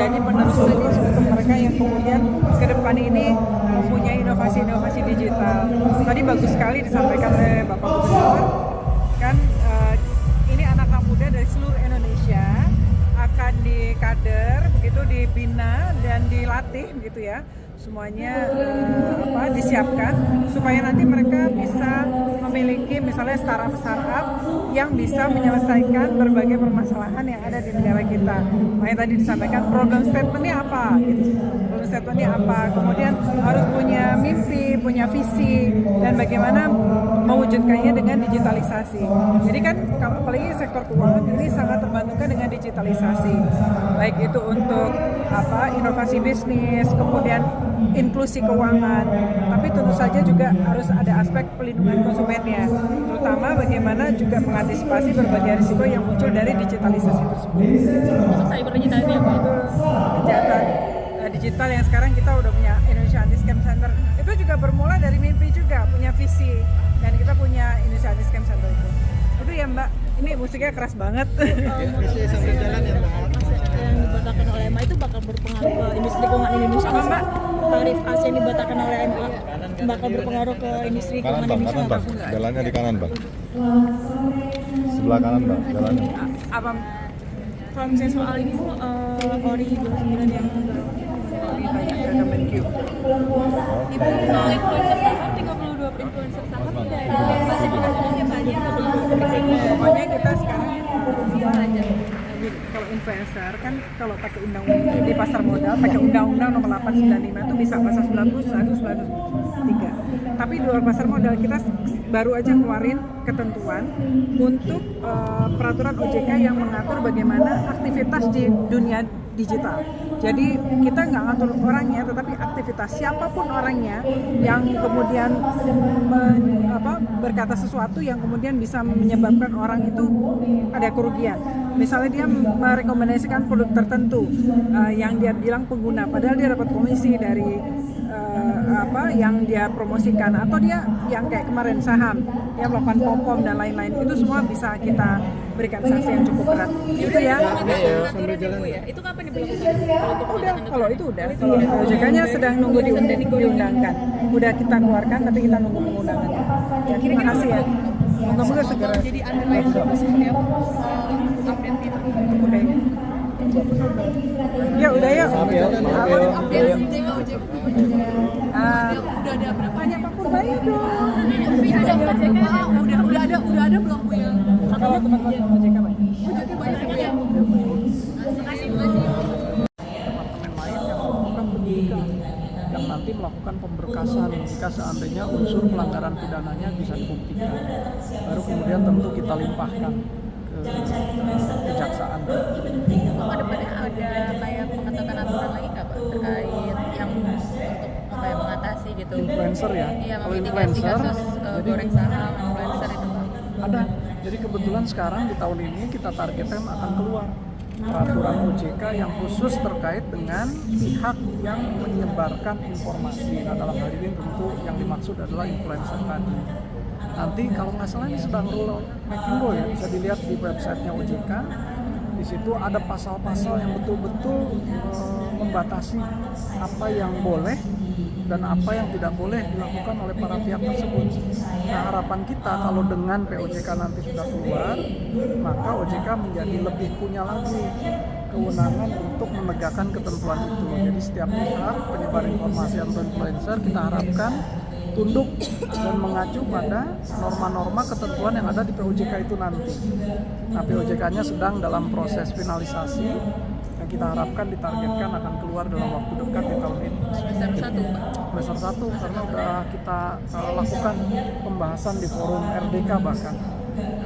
menjadi penerus untuk mereka yang kemudian ke depan ini mempunyai inovasi-inovasi digital. Tadi bagus sekali disampaikan oleh Bapak Gubernur, kan ini anak-anak muda dari seluruh Indonesia akan dikader, begitu dibina dan dilatih gitu ya. Semuanya disiapkan supaya nanti mereka bisa memiliki misalnya startup yang bisa menyelesaikan berbagai permasalahan yang ada di negara kita. Makanya tadi disampaikan problem statement-nya apa gitu. Problem statement-nya apa, kemudian harus punya mimpi, punya visi, dan bagaimana mewujudkannya dengan digitalisasi. Jadi kan apalagi sektor keuangan ini sangat terbantukan dengan digitalisasi. Baik itu untuk inovasi bisnis, kemudian inklusi keuangan, tapi tentu saja juga harus ada aspek pelindungan konsumennya, terutama bagaimana juga mengantisipasi berbagai risiko yang muncul dari digitalisasi tersebut. Masuk cyber digital ya Pak? Itu kejahatan digital yang sekarang kita udah punya Indonesia Anti-Scam Center. Itu juga bermula dari mimpi juga, punya visi, dan kita punya Indonesia Anti-Scam Center itu ya Mbak. Ini musiknya keras banget. Masih sambil jalan ya Mbak. Yang dibatalkan oleh MA itu bakal berpengaruh ke industri keuangan Indonesia nggak Mbak? Tarif AC yang dibatalkan oleh MA bakal berpengaruh ke industri keuangan Indonesia nggak? Jalannya di kanan Bang. Sebelah kanan Bang, jalannya. Apa? Kalau misalnya soal ini Bu, Ori 29 yang ditanya ke Kemenq. Ibu soal influencer saham, 32 influencer saham dari klasifikasinya siapa aja yang Pokoknya kita sekarang aja. Kalau influencer kan kalau pakai undang-undang di pasar modal pakai undang-undang nomor 895 itu bisa pasal 90, 100, 103. Tapi di luar pasar modal kita baru aja keluarin ketentuan untuk peraturan OJK yang mengatur bagaimana aktivitas di dunia digital. Jadi kita nggak ngatur orangnya, tetapi aktivitas siapapun orangnya yang kemudian berkata sesuatu yang kemudian bisa menyebabkan orang itu ada kerugian. Misalnya dia merekomendasikan produk tertentu yang dia bilang pengguna, padahal dia dapat komisi dari yang dia promosikan, atau dia yang kayak kemarin saham, dia melakukan pom-pom dan lain-lain, itu semua bisa kita berikan sanksi yang cukup berat. Itu ya. Sambil jalan ya. Itu kapan diberlakukan? Udah, kalau itu udah. Kalau OJK-nya sedang nunggu diundangkan. Udah kita keluarkan, tapi kita nunggu pengundangannya. Ya, terima kasih ya. Moga-moga segera. Jadi underline seperti apa? Update kita. Udah. Ya udah ya. Update OJK. Udah ada berapa banyak Pak Purbaya dong. Udah ada belum Bu yang Katanya teman-teman OJK banyak. OJK banyak ya. Departemen lain yang melakukan penyidikan, yang nanti melakukan pemberkasan jika seandainya unsur pelanggaran pidananya bisa dibuktikan. Baru kemudian tentu kita limpahkan ke kejaksaan. Kedepannya ada kayak pengetatan aturan lagi nggak Pak terkait yang untuk kayak mengatasi gitu? Influencer ya. Iya, Kalau mitigasi influencer, kasus goreng saham influencer itu Pak. ada. Jadi kebetulan sekarang di tahun ini kita targetkan akan keluar peraturan OJK yang khusus terkait dengan pihak yang menyebarkan informasi. Nah, dalam hal ini tentu yang dimaksud adalah influencer tadi. Nanti kalau nggak salah ini sedang making go ya, bisa dilihat di websitenya OJK. Di situ ada pasal-pasal yang betul-betul membatasi apa yang boleh dan apa yang tidak boleh dilakukan oleh para pihak tersebut. Nah, harapan kita kalau dengan POJK nanti sudah keluar, maka OJK menjadi lebih punya lagi kewenangan untuk menegakkan ketentuan itu. Jadi setiap pihak penyebar informasi atau influencer kita harapkan tunduk dan mengacu pada norma-norma ketentuan yang ada di POJK itu nanti. Nah, POJK-nya sedang dalam proses finalisasi yang kita harapkan ditargetkan akan keluar dalam waktu dekat di tahun ini. Semester 1 Pak. Semester 1 karena udah kita lakukan pembahasan di forum RDK bahkan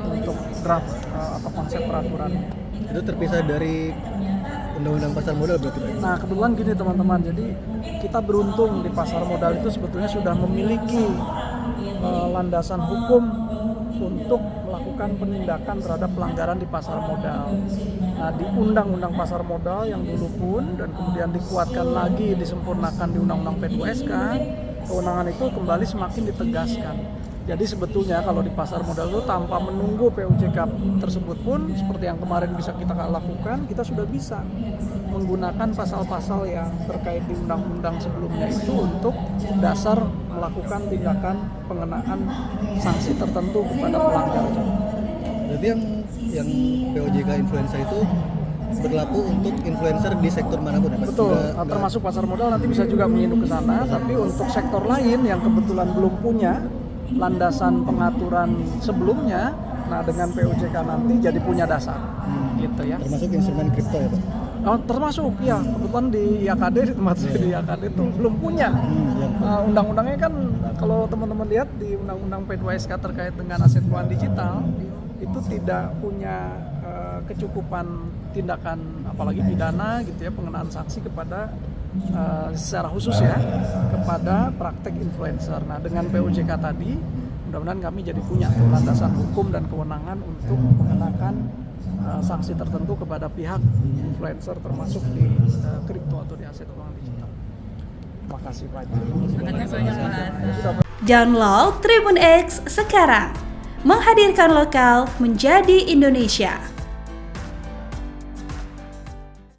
untuk draft atau konsep peraturan. Itu terpisah dari undang-undang pasar modal berarti Pak? Nah, kebetulan gini teman-teman, jadi kita beruntung di pasar modal itu sebetulnya sudah memiliki landasan hukum untuk melakukan penindakan terhadap pelanggaran di pasar modal. Nah, di undang-undang pasar modal yang dulu pun dan kemudian dikuatkan lagi, disempurnakan di undang-undang P2SK, kewenangan itu kembali semakin ditegaskan. Jadi sebetulnya kalau di pasar modal itu tanpa menunggu POJK tersebut pun seperti yang kemarin bisa kita lakukan, kita sudah bisa menggunakan pasal-pasal yang terkait di undang-undang sebelumnya itu untuk dasar melakukan tindakan pengenaan sanksi tertentu kepada pelanggar. Berarti yang POJK influencer itu berlaku untuk influencer di sektor manapun ya Pak? Betul, termasuk pasar modal nanti bisa juga menyinduk ke sana, tapi untuk sektor lain yang kebetulan belum punya landasan pengaturan sebelumnya, nah dengan POJK nanti jadi punya dasar, gitu ya. Termasuk instrumen kripto ya Pak? Oh, termasuk ya, kebetulan di IAKD, di tempat saya di IAKD itu belum punya. Undang-undangnya kan kalau teman-teman lihat di Undang-Undang P2SK terkait dengan aset keuangan digital itu tidak punya kecukupan tindakan apalagi pidana gitu ya, pengenaan sanksi kepada secara khusus ya kepada praktek influencer. Nah dengan POJK tadi mudah-mudahan kami jadi punya landasan hukum dan kewenangan untuk mengenakan sanksi tertentu kepada pihak influencer termasuk di kripto atau di aset keuangan digital. Terima kasih banyak. Download Tribun X sekarang, menghadirkan lokal menjadi Indonesia.